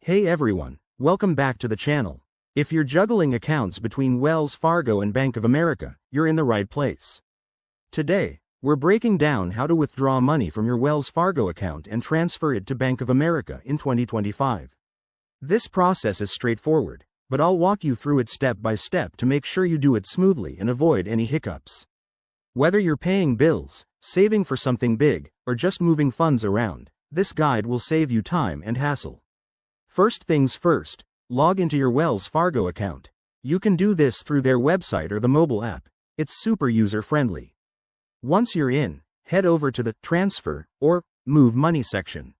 Hey everyone, welcome back to the channel. If you're juggling accounts between Wells Fargo and Bank of America, you're in the right place. Today, we're breaking down how to withdraw money from your Wells Fargo account and transfer it to Bank of America in 2025. This process is straightforward, but I'll walk you through it step by step to make sure you do it smoothly and avoid any hiccups. Whether you're paying bills, saving for something big, or just moving funds around, this guide will save you time and hassle. First things first, log into your Wells Fargo account. You can do this through their website or the mobile app. It's super user-friendly. Once you're in, head over to the Transfer or Move Money section.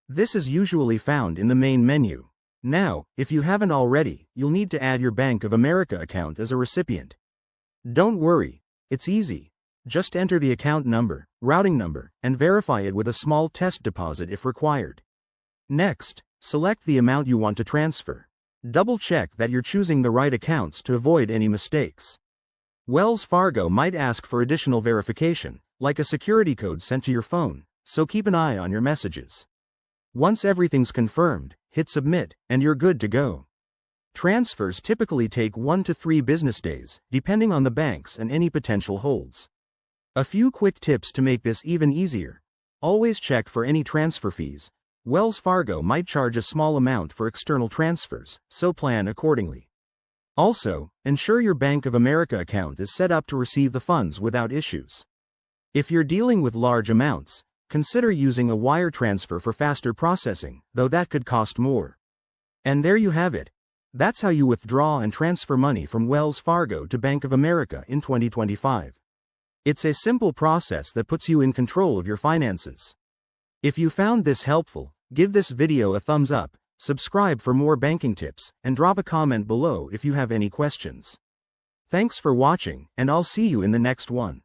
This is usually found in the main menu. Now, if you haven't already, you'll need to add your Bank of America account as a recipient. Don't worry, it's easy. Just enter the account number, routing number, and verify it with a small test deposit if required. Next, select the amount you want to transfer. Double-check that you're choosing the right accounts to avoid any mistakes. Wells Fargo might ask for additional verification, like a security code sent to your phone, so keep an eye on your messages. Once everything's confirmed, hit Submit, and you're good to go. Transfers typically take 1 to 3 business days, depending on the banks and any potential holds. A few quick tips to make this even easier. Always check for any transfer fees. Wells Fargo might charge a small amount for external transfers, so plan accordingly. Also, ensure your Bank of America account is set up to receive the funds without issues. If you're dealing with large amounts, consider using a wire transfer for faster processing, though that could cost more. And there you have it. That's how you withdraw and transfer money from Wells Fargo to Bank of America in 2025. It's a simple process that puts you in control of your finances. If you found this helpful, give this video a thumbs up, subscribe for more banking tips, and drop a comment below if you have any questions. Thanks for watching, and I'll see you in the next one.